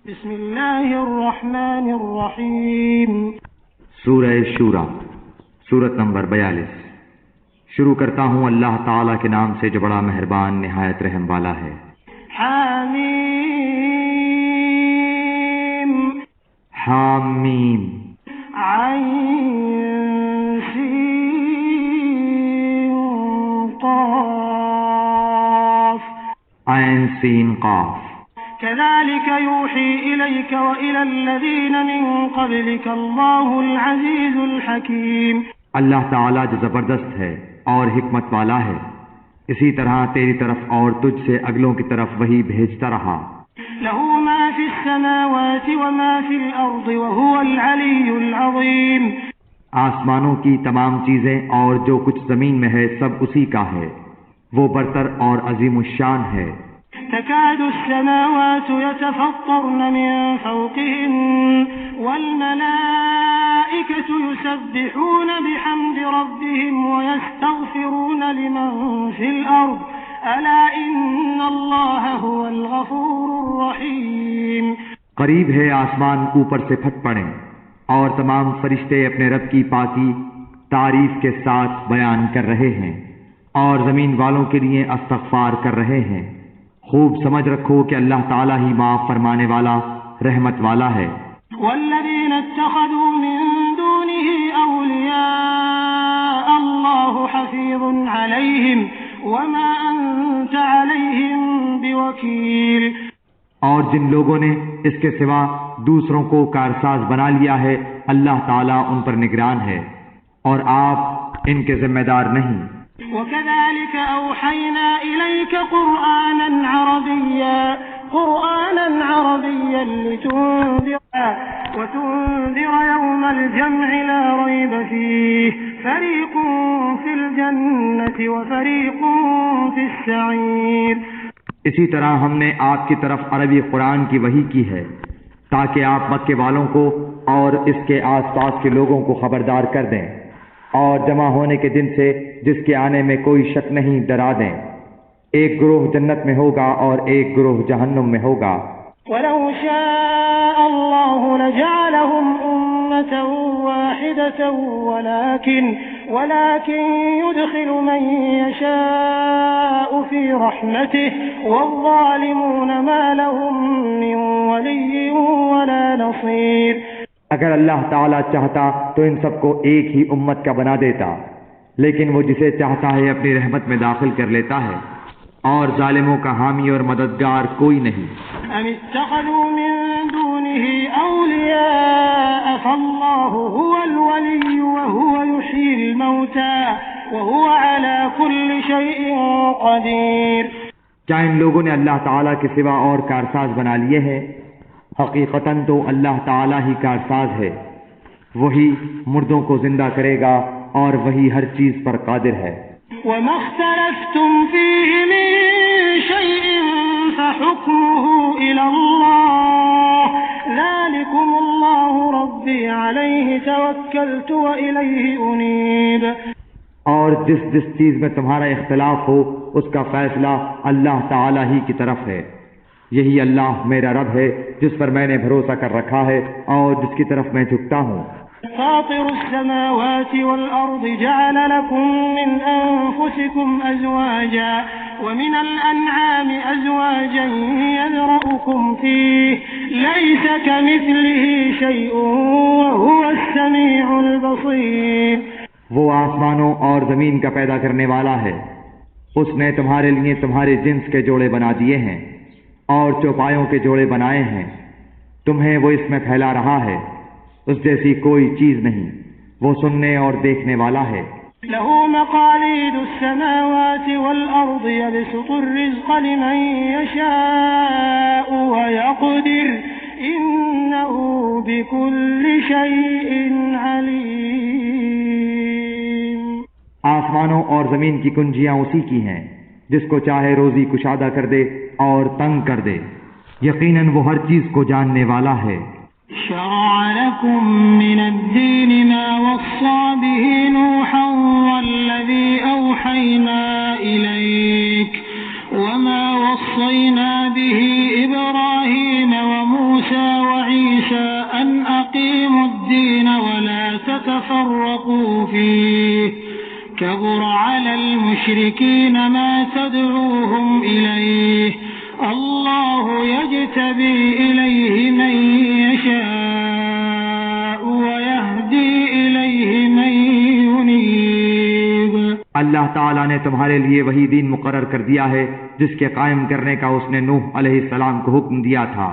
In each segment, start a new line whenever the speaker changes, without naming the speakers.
بسم اللہ الرحمن الرحیم۔
سورہ شورى، سورت نمبر 42۔ شروع کرتا ہوں اللہ تعالیٰ کے نام سے جو بڑا مہربان نہایت رحم والا ہے۔
حامیم
حامیم
عین سین قاف
عین سین قاف۔
كذلك يوحي إليك وإلى الذين من قبلك الله العزيز الحكيم۔
اللہ تعالیٰ جو زبردست ہے اور حکمت والا ہے، اسی طرح تیری طرف اور تجھ سے اگلوں کی طرف وہی بھیجتا رہا۔
له ما في السماوات وما في الأرض وهو العلي العظيم۔
آسمانوں کی تمام چیزیں اور جو کچھ زمین میں ہے سب اسی کا ہے، وہ برتر اور عظیم الشان ہے۔
تكاد السماوات يتفطرن من فوقهن والملائكة يسبحون بحمد ربهم ويستغفرون لمن في الأرض ألا إن الله هو الغفور الرحيم۔
قریب ہے آسمان اوپر سے پھٹ پڑیں اور تمام فرشتے اپنے رب کی پاکی تعریف کے ساتھ بیان کر رہے ہیں اور زمین والوں کے لیے استغفار کر رہے ہیں۔ خوب سمجھ رکھو کہ اللہ تعالیٰ ہی معاف فرمانے والا رحمت والا ہے۔
والذین اتخذوا من دونه اولیاء اللہ حفیظ علیہم وما انت علیہم بوکیل۔
اور جن لوگوں نے اس کے سوا دوسروں کو کارساز بنا لیا ہے، اللہ تعالیٰ ان پر نگران ہے اور آپ ان کے ذمہ دار نہیں۔
وكذلك أوحينا إليك قرآنا عربيا وتنذر يوم الجمع لا ريب فيه فريق في الجنة وفريق في السعير۔
اسی طرح ہم نے آپ کی طرف عربی قرآن کی وحی کی ہے تاکہ آپ مکے والوں کو اور اس کے آس پاس کے لوگوں کو خبردار کر دیں اور جمع ہونے کے دن سے جس کے آنے میں کوئی شک نہیں ڈرا دیں۔ ایک گروہ جنت میں ہوگا اور ایک گروہ جہنم میں ہوگا۔
وَلَوْ شَاءَ اللَّهُ لَجَعَلَهُمْ أُمَّةً وَاحِدَةً وَلَكِنْ يُدْخِلُ مَن يَشَاءُ فِي رَحْمَتِهِ وَالظَّالِمُونَ مَا لَهُم مِّن وَلِيٍّ وَلَا نَصِيرٍ۔
اگر اللہ تعالیٰ چاہتا تو ان سب کو ایک ہی امت کا بنا دیتا، لیکن وہ جسے چاہتا ہے اپنی رحمت میں داخل کر لیتا ہے، اور ظالموں کا حامی اور مددگار کوئی نہیں۔
ام اتخذوا من دونه اولیاء فاللہ هو الولی وهو يحيي الموتى وهو على كل شيء قدیر۔
کیا ان لوگوں نے اللہ تعالیٰ کے سوا اور کارساز بنا لیے ہیں؟ حقیقتاً تو اللہ تعالیٰ ہی کارساز ہے، وہی مردوں کو زندہ کرے گا اور وہی ہر چیز پر قادر ہے۔
وَمَا اخْتَلَفْتُمْ فِيهِ مِن شَيْءٍ فَحُكْمُهُ إِلَى اللَّهِ ذَلِكُمُ اللَّهُ رَبِّي عَلَيْهِ تَوَكَّلْتُ وَإِلَيْهِ أُنِيبُ۔
اور جس چیز میں تمہارا اختلاف ہو اس کا فیصلہ اللہ تعالیٰ ہی کی طرف ہے، یہی اللہ میرا رب ہے جس پر میں نے بھروسہ کر رکھا ہے اور جس کی طرف میں جھکتا ہوں۔
فاطر السماوات والأرض جعل لكم من أنفسكم أزواجا ومن الأنعام أزواجا يذرأكم فيه ليس كمثله شيء وهو السميع البصير۔
وہ آسمانوں اور زمین کا پیدا کرنے والا ہے، اس نے تمہارے لیے تمہارے جنس کے جوڑے بنا دیے ہیں اور چوپایوں کے جوڑے بنائے ہیں، تمہیں وہ اس میں پھیلا رہا ہے، اس جیسی کوئی چیز نہیں، وہ سننے اور دیکھنے والا ہے۔
له مقاليد السماوات والأرض يبسط الرزق لمن يشاء ويقدر إنه بكل شيء عليم۔
آسمانوں اور زمین کی کنجیاں اسی کی ہیں، جس کو چاہے روزی کشادہ کر دے اور تنگ کر دے، یقیناً وہ ہر چیز کو جاننے والا ہے۔
شرع لكم من الدين ما وصى به نوحا والذي أوحينا إليك وما وصينا به إبراهيم وموسى تفرقوا فيه كبر على المشركين ما تدعوهم إليه الله يجتبي إليه من يشاء ويهدي إليه من ينيب۔
اللہ تعالیٰ نے تمہارے لیے وہی دین مقرر کر دیا ہے جس کے قائم کرنے کا اس نے نوح علیہ السلام کو حکم دیا تھا،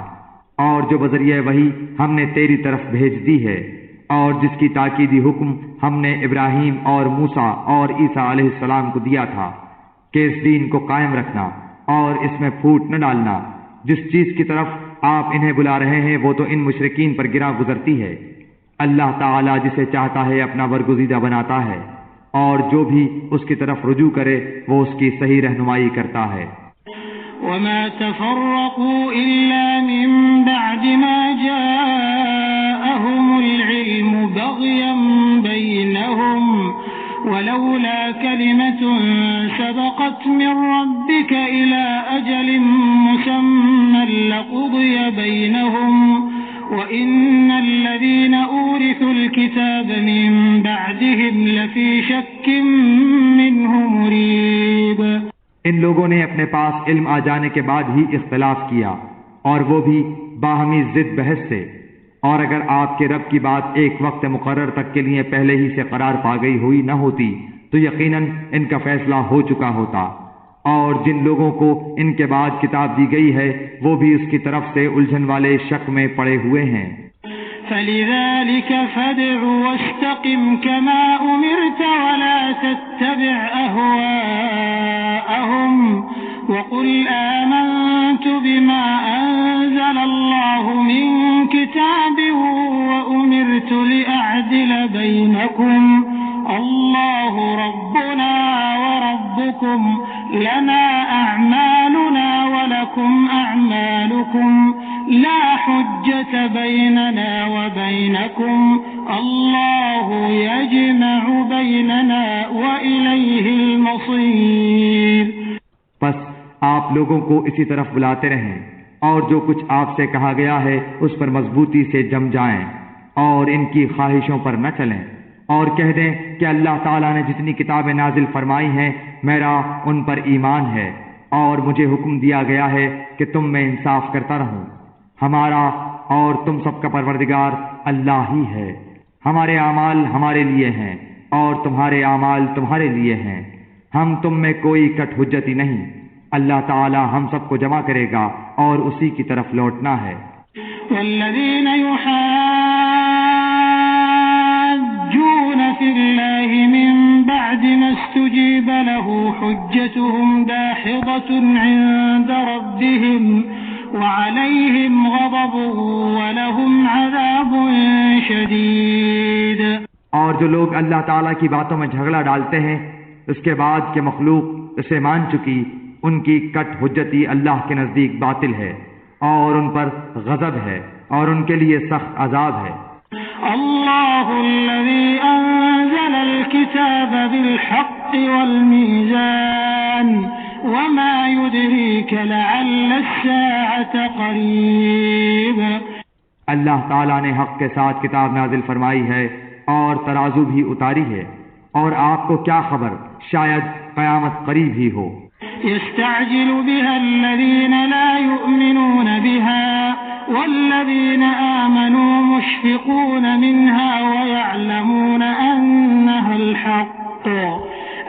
اور جو بذریعہ وہی ہم نے تیری طرف بھیج دی ہے، اور جس کی تاکیدی حکم ہم نے ابراہیم اور موسیٰ اور عیسیٰ علیہ السلام کو دیا تھا کہ اس دین کو قائم رکھنا اور اس میں پھوٹ نہ ڈالنا۔ جس چیز کی طرف آپ انہیں بلا رہے ہیں وہ تو ان مشرکین پر گرا گزرتی ہے۔ اللہ تعالیٰ جسے چاہتا ہے اپنا برگزیدہ بناتا ہے، اور جو بھی اس کی طرف رجوع کرے وہ اس کی صحیح رہنمائی کرتا ہے۔
وما تفرقوا إلا من بعد ما جاءهم العلم بغيا بينهم ولولا كلمة سبقت من ربك إلى أجل مسمى لقضي بينهم وَإِنَّ الَّذِينَ أُورِثُوا الْكِتَابَ مِنْ بَعْدِهِمْ لَفِي شَكٍّ مِّنْهُ مُرِيبٍ۔
ان لوگوں نے اپنے پاس علم آ جانے کے بعد ہی اختلاف کیا، اور وہ بھی باہمی ضد بحث سے، اور اگر آپ کے رب کی بات ایک وقت مقرر تک کے لیے پہلے ہی سے قرار پا گئی ہوئی نہ ہوتی تو یقیناً ان کا فیصلہ ہو چکا ہوتا، اور جن لوگوں کو ان کے بعد کتاب دی گئی ہے وہ بھی اس کی طرف سے الجھن والے شک میں پڑے ہوئے ہیں۔
فَلِذَلِكَ فَادْعُ وَاسْتَقِمْ كَمَا أُمِرْتَ وَلَا تَتَّبِعْ أَهْوَاءَهُمْ وَقُلْ آمَنْتُ بِمَا أَنزَلَ اللَّهُ مِنْ كِتَابٍ وَأُمِرْتُ لِأَعْدِلَ بَيْنَكُمْ اللَّهُ رَبُّنَا وَرَبُّكُمْ لَنَا أَعْمَالُنَا وَلَكُمْ أَعْمَالُكُمْ لَا حُجَّةَ بَيْنَنَا وَبَيْنَكُمْ اللَّهُ يَجْمَعُ بَيْنَنَا وَإِلَيْهِ الْمَصِيرُ۔
پس آپ لوگوں کو اسی طرف بلاتے رہیں، اور جو کچھ آپ سے کہا گیا ہے اس پر مضبوطی سے جم جائیں اور ان کی خواہشوں پر نہ چلیں، اور کہہ دیں کہ اللہ تعالیٰ نے جتنی کتابیں نازل فرمائی ہیں میرا ان پر ایمان ہے، اور مجھے حکم دیا گیا ہے کہ تم میں انصاف کرتا رہوں۔ ہمارا اور تم سب کا پروردگار اللہ ہی ہے، ہمارے اعمال ہمارے لیے ہیں اور تمہارے اعمال تمہارے لیے ہیں، ہم تم میں کوئی کٹ حجتی نہیں۔ اللہ تعالی ہم سب کو جمع کرے گا اور اسی کی طرف لوٹنا ہے۔
والذین یحاجون فی اللہ من بعد ما استجیب له حجتهم داحضة عند ربهم وعليهم غضب ولهم عذاب شدید۔
اور جو لوگ اللہ تعالیٰ کی باتوں میں جھگڑا ڈالتے ہیں اس کے بعد کہ مخلوق اسے مان چکی، ان کی کٹ حجتی اللہ کے نزدیک باطل ہے اور ان پر غضب ہے اور ان کے لیے سخت عذاب ہے۔
اللہ الذی انزل الكتاب بالحق والمیزان وما يدريك لعل الساعة قریب۔
اللہ تعالیٰ نے حق کے ساتھ کتاب نازل فرمائی ہے اور ترازو بھی اتاری ہے، اور آپ کو کیا خبر شاید قیامت قریب ہی ہو۔
يستعجل بها الذين لا يؤمنون بها والذين آمنوا مشفقون منها ويعلمون أنها الحق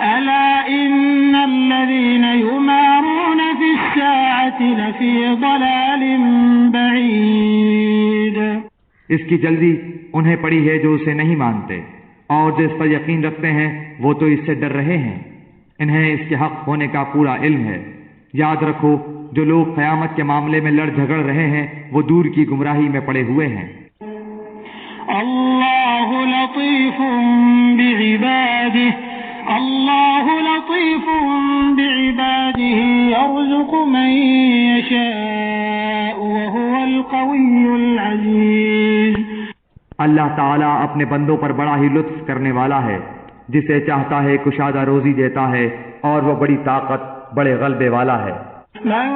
ألا إن الذين يمارون في الساعة لفي ضلال بعيد۔
اس کی جلدی انہیں پڑی ہے جو اسے نہیں مانتے، اور جو اس پر یقین رکھتے ہیں وہ تو اس سے ڈر رہے ہیں، انہیں اس کے حق ہونے کا پورا علم ہے۔ یاد رکھو جو لوگ قیامت کے معاملے میں لڑ جھگڑ رہے ہیں وہ دور کی گمراہی میں پڑے ہوئے ہیں۔
اللہ لطیف بعبادہ اللہ لطیف بعبادہ یرزق من یشاء وهو القوی العزیز۔
اللہ تعالیٰ اپنے بندوں پر بڑا ہی لطف کرنے والا ہے، جسے چاہتا ہے کشادہ روزی دیتا ہے اور وہ بڑی طاقت بڑے غلبے والا ہے۔
من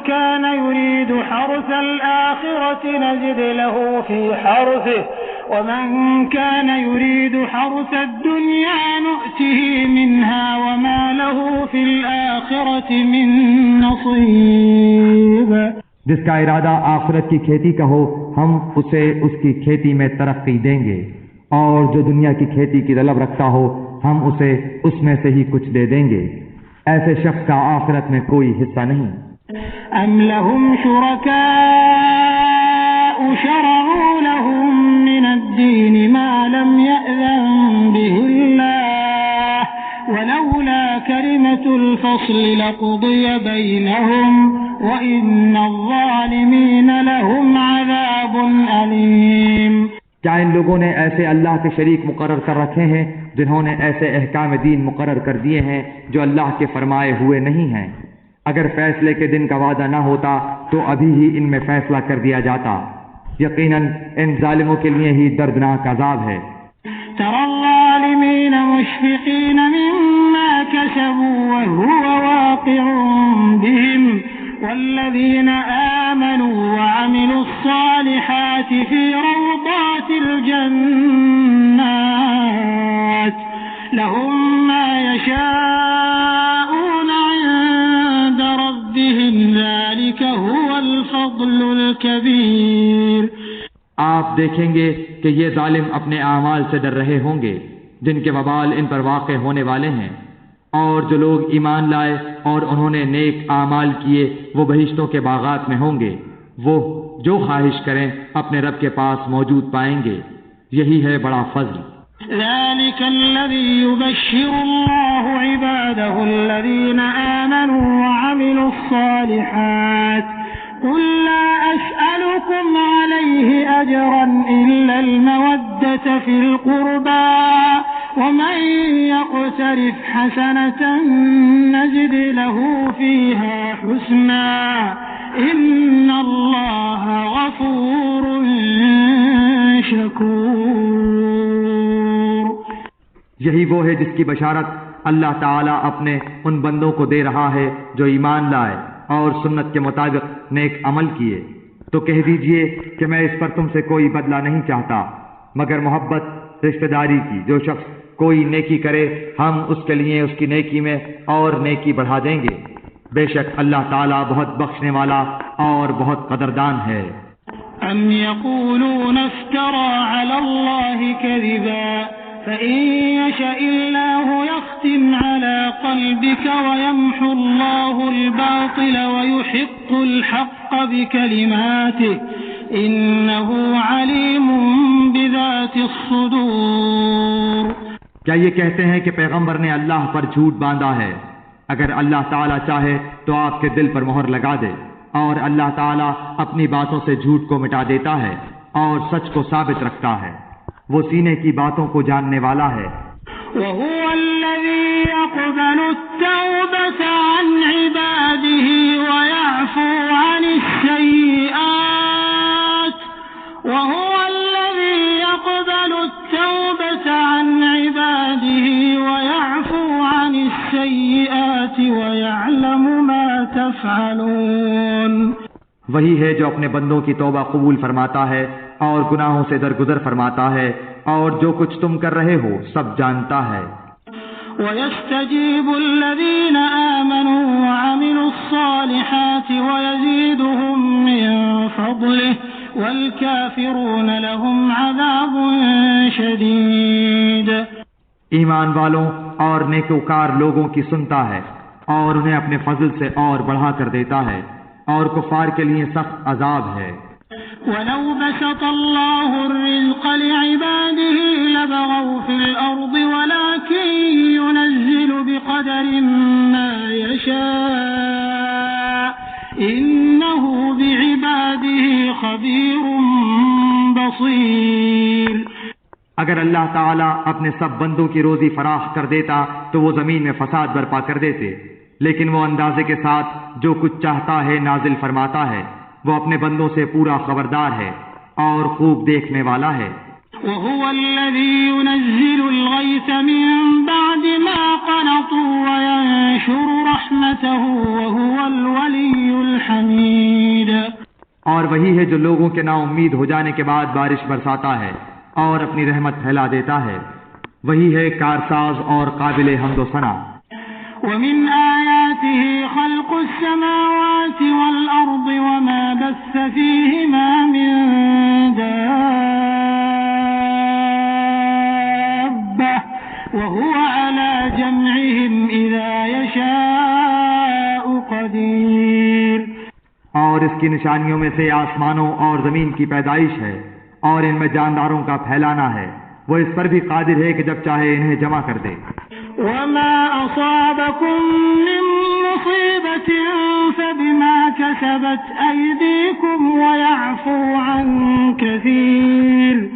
كان يريد حرث الآخرة نزد له في حرثه ومن كان يريد حرث الدنيا نؤته منها وما له في الآخرة من نصيب.
جس کا ارادہ آخرت کی کھیتی کا ہو ہم اسے اس کی کھیتی میں ترقی دیں گے، اور جو دنیا کی کھیتی کی طلب رکھتا ہو ہم اسے اس میں سے ہی کچھ دے دیں گے. ایسے شخص کا آخرت میں کوئی حصہ نہیں.
ام لهم شركاء شرعوا لهم من الدين ما لم يأذن به الله ولولا كلمة الفصل لقضي بينهم وإن الظالمين لهم عذاب أليم.
کیا ان لوگوں نے ایسے اللہ کے شریک مقرر کر رکھے ہیں جنہوں نے ایسے احکام دین مقرر کر دیے ہیں جو اللہ کے فرمائے ہوئے نہیں ہیں؟ اگر فیصلے کے دن کا وعدہ نہ ہوتا تو ابھی ہی ان میں فیصلہ کر دیا جاتا. یقیناً ان ظالموں کے لیے ہی دردناک عذاب ہے.
ترى الظالمين مشفقين مما كسبوا وهو واقع بهم والذين آمنوا وعملوا الصالحات في روضات الجنات لهم ما يشاءون عند ربهم ذلك هو الفضل الكبير.
آپ دیکھیں گے کہ یہ ظالم اپنے اعمال سے ڈر رہے ہوں گے جن کے وبال ان پر واقع ہونے والے ہیں، اور جو لوگ ایمان لائے اور انہوں نے نیک اعمال کیے وہ بہشتوں کے باغات میں ہوں گے. وہ جو خواہش کریں اپنے رب کے پاس موجود پائیں گے. یہی ہے بڑا فضل.
ذلك الذي يبشر الله عباده الذين آمنوا وعملوا الصالحات قل لا أسألكم عليه أجرا إلا المودة في القربى ومن يقترف حسنة نزد له فيها حسنا إن الله غفور شكور.
یہی وہ ہے جس کی بشارت اللہ تعالیٰ اپنے ان بندوں کو دے رہا ہے جو ایمان لائے اور سنت کے مطابق نیک عمل کیے. تو کہہ دیجئے کہ میں اس پر تم سے کوئی بدلہ نہیں چاہتا مگر محبت رشتہ داری کی. جو شخص کوئی نیکی کرے ہم اس کے لیے اس کی نیکی میں اور نیکی بڑھا دیں گے. بے شک اللہ تعالیٰ بہت بخشنے والا اور بہت قدردان ہے.
ام يقولون افترى على الله كذبا فإن يشاء الله يختم على قلبك ويمحو الله الباطل ويحق الحق بكلماته إنه عليم بذات الصدور.
کیا یہ کہتے ہیں کہ پیغمبر نے اللہ پر جھوٹ باندھا ہے؟ اگر اللہ تعالیٰ چاہے تو آپ کے دل پر مہر لگا دے، اور اللہ تعالیٰ اپنی باتوں سے جھوٹ کو مٹا دیتا ہے اور سچ کو ثابت رکھتا ہے. وہ سینے کی باتوں کو جاننے والا ہے.
وهو الذي يقبل التوبة عن عباده ويعفو عن السيئات وهو الذي يقبل التوبة عن عباده ويعفو عن السيئات ويعلم ما تفعلون.
وہی ہے جو اپنے بندوں کی توبہ قبول فرماتا ہے اور گناہوں سے درگزر فرماتا ہے، اور جو کچھ تم کر رہے ہو سب جانتا ہے.
وَيَسْتَجِيبُ الَّذِينَ آمَنُوا وَعَمِلُوا الصَّالِحَاتِ وَيَزِيدُهُم مِّن فَضْلِهِ وَالْكَافِرُونَ لَهُمْ عَذَابٌ شَدِيدٌ.
ایمان والوں اور نیکوکار لوگوں کی سنتا ہے اور انہیں اپنے فضل سے اور بڑھا کر دیتا ہے، اور کفار کے لیے سخت عذاب ہے.
وَلَوْ بَسَطَ اللَّهُ الرِّزْقَ لِعِبَادِهِ لَبَغَوْا فِي الْأَرْضِ وَلَكِن يُنَزِّلُ بِقَدَرٍ مَّا يَشَاءُ إِنَّهُ بِعِبَادِهِ خَبِيرٌ بَصِيرٌ.
اگر اللہ تعالیٰ اپنے سب بندوں کی روزی فراخ کر دیتا تو وہ زمین میں فساد برپا کر دیتے، لیکن وہ اندازے کے ساتھ جو کچھ چاہتا ہے نازل فرماتا ہے. وہ اپنے بندوں سے پورا خبردار ہے اور خوب دیکھنے والا ہے.
وَهُوَ الَّذِي يُنَزِّلُ الْغَيْثَ مِن بَعْدِ مَا قَنَطُوا وَيَنشُرُ رَحْمَتَهُ وَهُوَ الْوَلِيُّ الْحَمِيدُ.
اور وہی ہے جو لوگوں کے نا امید ہو جانے کے بعد بارش برساتا ہے اور اپنی رحمت پھیلا دیتا ہے، وہی ہے کارساز اور قابل حمد و ثنا۔
ومن آياته خلق السماوات والأرض وما بث فيهما من دابة وهو على جمعهم إذا يشاء قدير۔
اور اس کی نشانیوں میں سے آسمانوں اور زمین کی پیدائش ہے اور ان میں جانداروں کا پھیلانا ہے، وہ اس پر بھی قادر ہے کہ جب چاہے انہیں جمع کر دے۔
وما أصابكم من مصيبة فبما كسبت أيديكم ويعفو عن كثير۔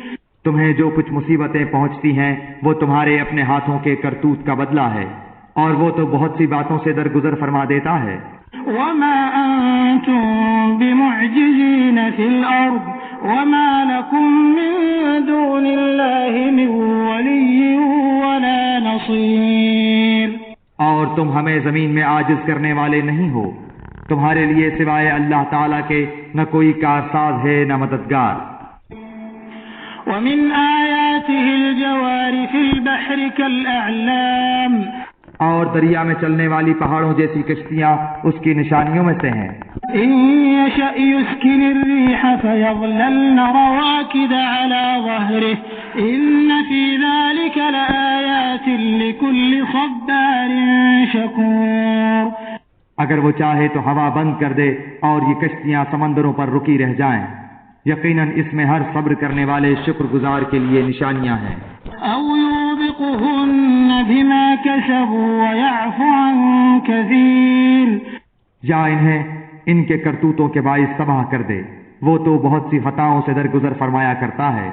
تمہیں جو کچھ مصیبتیں پہنچتی ہیں وہ تمہارے اپنے ہاتھوں کے کرتوت کا بدلہ ہے، اور وہ تو بہت سی باتوں سے درگزر فرما دیتا ہے۔
وما أنتم بمعجزين في الأرض وما لكم من دون الله من ولي ولا نصير۔
اور تم ہمیں زمین میں عاجز کرنے والے نہیں ہو، تمہارے لیے سوائے اللہ تعالیٰ کے نہ کوئی کارساز ہے نہ مددگار۔
ومن آياته الجوار في البحر كالأعلام۔
اور دریا میں چلنے والی پہاڑوں جیسی کشتیاں اس کی نشانیوں میں سے ہیں۔
إن يشأ يسكن الريح فيظللن رواكد على ظهره إن في ذلك لآيات لكل صبار شكور۔
اگر وہ چاہے تو ہوا بند کر دے اور یہ کشتیاں سمندروں پر رکی رہ جائیں، یقیناً اس میں ہر صبر کرنے والے شکر گزار کے لیے نشانیاں ہیں۔
أو يوبقهن بما كسبوا ويعفو عن كثير۔
یا انہیں ان کے کرتوتوں کے باعث تباہ کر دے، وہ تو بہت سی خطاؤں سے درگزر فرمایا کرتا ہے۔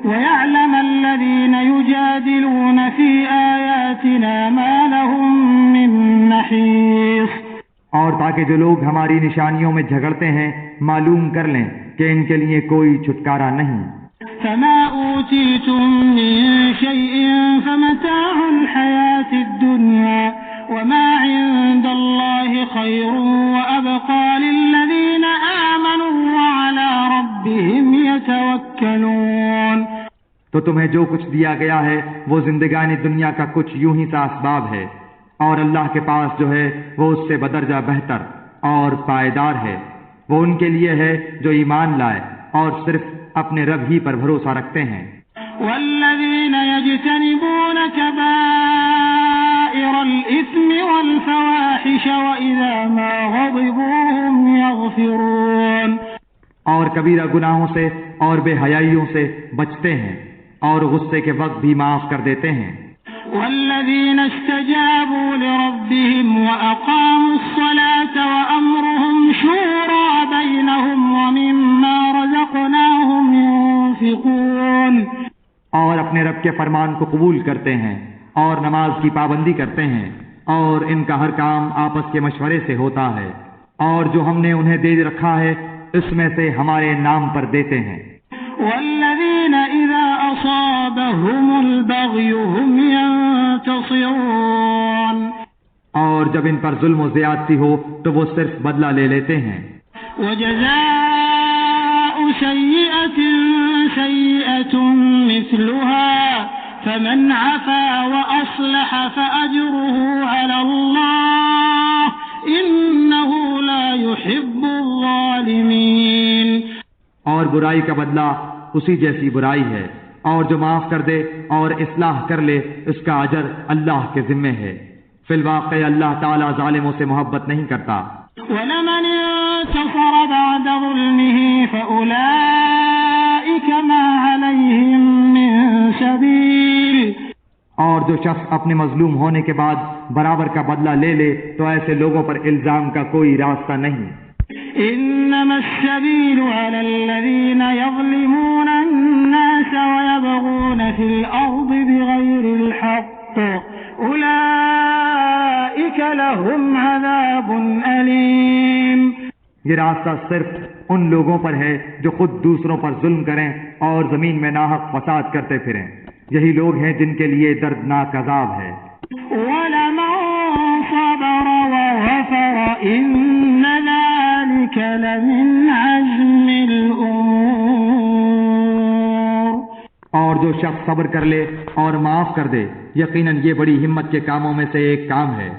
ويعلم الذين يجادلون في آياتنا ما لهم من محيص۔
اور تاکہ جو لوگ ہماری نشانیوں میں جھگڑتے ہیں معلوم کر لیں کہ ان کے لیے کوئی چھٹکارا نہیں۔
فما أوتيتم من شيء فمتاع الحياة الدنيا وما عند الله خير وأبقى للذين آمنوا وعلى ربهم يتوكلون۔
تو تمہیں جو کچھ دیا گیا ہے وہ زندگانی دنیا کا کچھ یوں ہی سا اسباب ہے، اور اللہ کے پاس جو ہے وہ اس سے بدرجہ بہتر اور پائیدار ہے، وہ ان کے لیے ہے جو ایمان لائے اور صرف اپنے رب ہی پر بھروسہ رکھتے ہیں۔
والذین یجتنبون کبائر الإثم والفواحش وإذا ما غضبوا هم یغفرون۔
اور کبیرہ گناہوں سے اور بے حیائیوں سے بچتے ہیں اور غصے کے وقت بھی معاف کر دیتے ہیں۔
والذین استجابوا لربهم وأقاموا الصلاة وأمرهم شورى بينهم ومما رزقناهم ينفقون۔
اور اپنے رب کے فرمان کو قبول کرتے ہیں اور نماز کی پابندی کرتے ہیں، اور ان کا ہر کام آپس کے مشورے سے ہوتا ہے، اور جو ہم نے انہیں دے رکھا ہے اس میں سے ہمارے نام پر دیتے ہیں۔
والذین اذا اصابهم البغی هم ينتصرون۔
اور جب ان پر ظلم و زیادتی ہو تو وہ صرف بدلہ لے لیتے ہیں۔
وجزاء سیئة سیئة مثلها فمن عفا وأصلح فأجره على الله إنه لا يحب الظالمين۔
اور برائی کا بدلہ اسی جیسی برائی ہے، اور جو معاف کر دے اور اصلاح کر لے اس کا اجر اللہ کے ذمے ہے، فی الواقع اللہ تعالی ظالموں سے محبت نہیں کرتا۔
وَلَمَنِ انتصر بعد ظلمه فأولئك ما عليهم من سبيل۔
اور جو شخص اپنے مظلوم ہونے کے بعد برابر کا بدلہ لے لے تو ایسے لوگوں پر الزام کا کوئی راستہ نہیں۔
انما السبيل على الذين يظلمون الناس ويبغون في الارض بغير الحق اولئك لهم عذاب اليم۔
یہ راستہ صرف ان لوگوں پر ہے جو خود دوسروں پر ظلم کریں اور زمین میں ناحق فساد کرتے پھریں، یہی لوگ ہیں جن کے لیے دردناک عذاب ہے۔
وَلَمَن صَبَرَ وَغَفَرَ إِنَّ ذَلِكَ لَمِنْ عَزْمِ الْأُمُورِ۔
اور جو شخص صبر کر لے اور معاف کر دے یقیناً یہ بڑی ہمت کے کاموں میں سے ایک کام ہے۔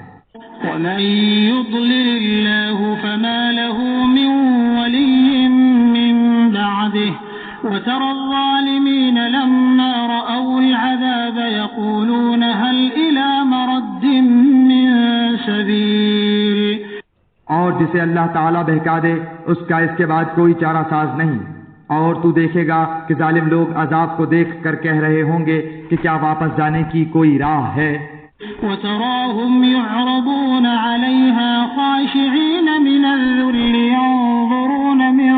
ومن يضلل الله فما له من ولي من بعده وترى الظالمين لما رأوا العذاب يقولون هل إلى مرد من سبيل۔
اور جسے اللہ تعالیٰ بہکا دے اس کا اس کے بعد کوئی چارہ ساز نہیں، اور تو دیکھے گا کہ ظالم لوگ عذاب کو دیکھ کر کہہ رہے ہوں گے کہ کیا واپس جانے کی کوئی راہ ہے۔
وتراهم يعرضون عليها خاشعين من الذل ينظرون من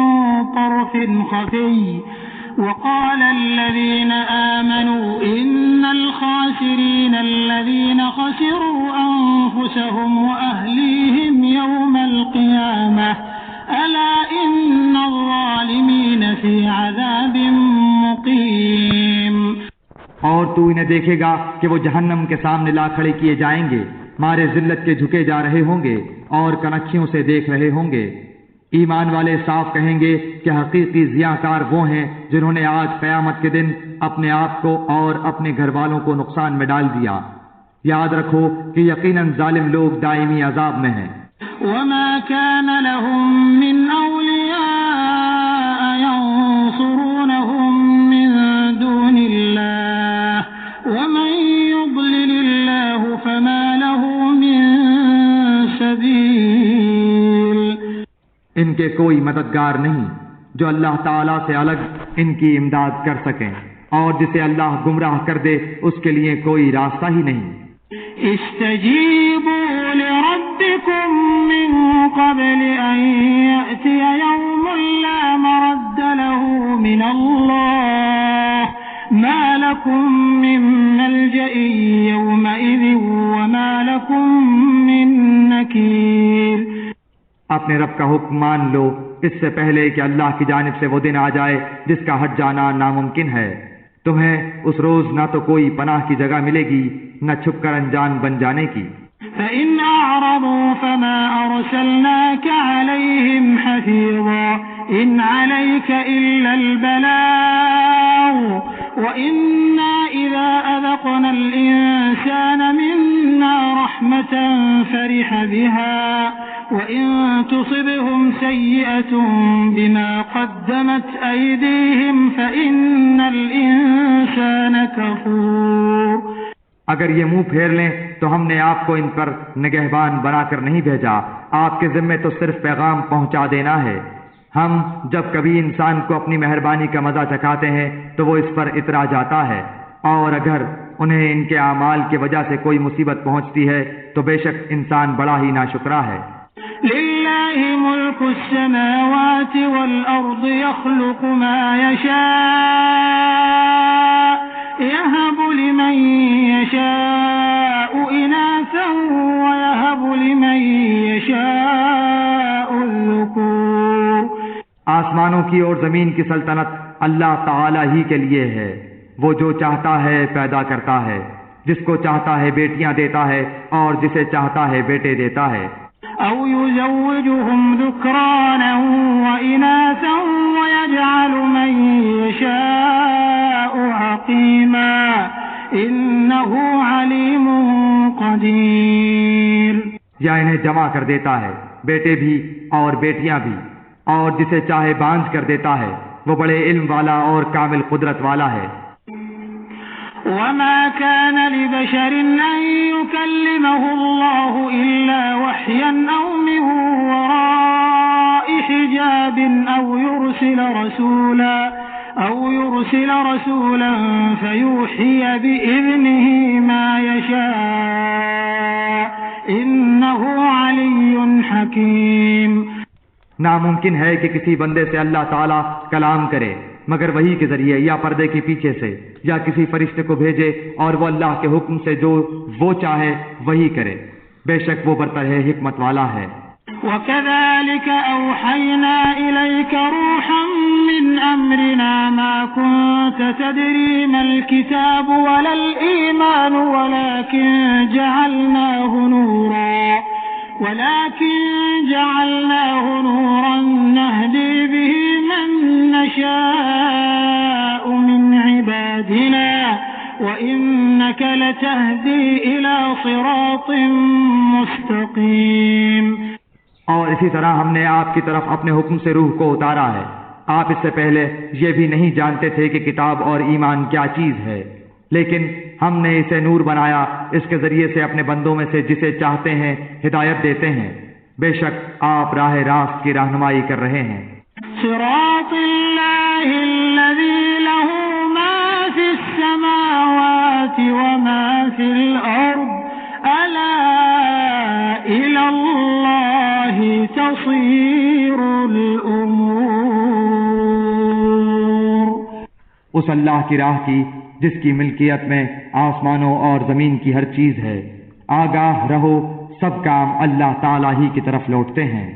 طرف خفي وقال الذين آمنوا إن الخاسرين الذين خسروا أنفسهم وأهليهم يوم القيامة ألا إن الظالمين في عذاب مقيم۔
اور تو انہیں دیکھے گا کہ وہ جہنم کے سامنے لا کھڑے کیے جائیں گے، مارے ذلت کے جھکے جا رہے ہوں گے اور کنکھیوں سے دیکھ رہے ہوں گے۔ ایمان والے صاف کہیں گے کہ حقیقی ضیاءکار وہ ہیں جنہوں نے آج قیامت کے دن اپنے آپ کو اور اپنے گھر والوں کو نقصان میں ڈال دیا۔ یاد رکھو کہ یقیناً ظالم لوگ دائمی عذاب میں ہیں۔
وما كان لهم من أولياء ينصرونهم من دون الله ومن يضلل الله فما له من سبيل۔
ان کے کوئی مددگار نہیں جو اللہ تعالیٰ سے الگ ان کی امداد کر سکیں، اور جسے اللہ گمراہ کر دے اس کے لیے کوئی راستہ ہی نہیں۔
استجیبوا لربکم من قبل ان یأتی یوم لا مرد له من اللہ ما لکم من ملجأ یومئذ وما لکم من نکیر۔
اپنے رب کا حکم مان لو اس سے پہلے کہ اللہ کی جانب سے وہ دن آ جائے جس کا ہٹ جانا ناممکن ہے۔ تمہیں اس روز نہ تو کوئی پناہ کی جگہ ملے گی نہ چھپ کر انجان بن جانے کی۔
فَإِنْ أَعْرَضُوا فَمَا أَرْسَلْنَاكَ عَلَيْهِمْ حَفِيظًا إِنْ عَلَيْكَ إِلَّا الْبَلَاغُ وَإِنَّا إِذَا أَذَقْنَا الْإِنسَانَ مِنَّا رَحْمَةً فَرِحَ بِهَا وَإِن تُصِبْهُمْ سَيِّئَةٌ بِمَا قَدَّمَتْ أَيْدِيهِمْ فَإِنَّ الْإِنسَانَ كَفُورٌ۔
اگر یہ منہ پھیر لیں تو ہم نے آپ کو ان پر نگہبان بنا کر نہیں بھیجا، آپ کے ذمے تو صرف پیغام پہنچا دینا ہے۔ ہم جب کبھی انسان کو اپنی مہربانی کا مزہ چکھاتے ہیں تو وہ اس پر اترا جاتا ہے، اور اگر انہیں ان کے اعمال کی وجہ سے کوئی مصیبت پہنچتی ہے تو بے شک انسان بڑا ہی ناشکرا ہے۔
للہ ملک السماوات والارض يخلق ما يشاء يهب لمن يشاء إناثا ويهب لمن يشاء الذكور۔
آسمانوں کی اور زمین کی سلطنت اللہ تعالی ہی کے لیے ہے، وہ جو چاہتا ہے پیدا کرتا ہے، جس کو چاہتا ہے بیٹیاں دیتا ہے اور جسے چاہتا ہے بیٹے دیتا ہے۔
أو يزوجهم ذكرانا وإناثا ويجعل من يشاء عقيما إنه عليم قدير۔
یا انہیں جمع کر دیتا ہے، بیٹے بھی اور بیٹیاں بھی، اور جسے چاہے بانجھ کر دیتا ہے، وہ بڑے علم والا اور کامل قدرت والا ہے۔
وما كان لبشر أن يكلمه الله إلا وحيا أو من وراء حجاب أو يرسل رسولا فيوحي بإذنه ما يشاء إنه علي حكيم۔
ناممکن ہے کہ کسی بندے سے اللہ تعالیٰ کلام کرے مگر وحی کے ذریعے یا پردے کے پیچھے سے، یا کسی فرشتے کو بھیجے اور وہ اللہ کے حکم سے جو وہ چاہے وہی کرے، بے شک وہ برتر ہے، حکمت والا ہے۔
وَكَذَلِكَ أَوْحَيْنَا إِلَيْكَ رُوحًا مِّنْ أَمْرِنَا مَا كُنتَ تَدْرِي مَا الْكِتَابُ وَلَا الْإِيمَانُ وَلَكِنْ جَعَلْنَاهُ نُورًا نَهْدِي بِهِ مَن نَّشَاءُ مِنْ عِبَادِنَا وإنك لتهدي إلى صراط مستقيم.
اور اسی طرح ہم نے آپ کی طرف اپنے حکم سے روح کو اتارا ہے. آپ اس سے پہلے یہ بھی نہیں جانتے تھے کہ کتاب اور ایمان کیا چیز ہے، لیکن ہم نے اسے نور بنایا، اس کے ذریعے سے اپنے بندوں میں سے جسے چاہتے ہیں ہدایت دیتے ہیں. بے شک آپ راہ راست کی رہنمائی کر رہے ہیں.
صراط اللہ الذی له ما فی السماوات وما فی الارض الا الی اللہ تصیر الامور.
اس اللہ کی راہ کی جس کی ملکیت میں آسمانوں اور زمین کی ہر چیز ہے. آگاہ رہو، سب کام اللہ تعالی ہی کی طرف لوٹتے ہیں.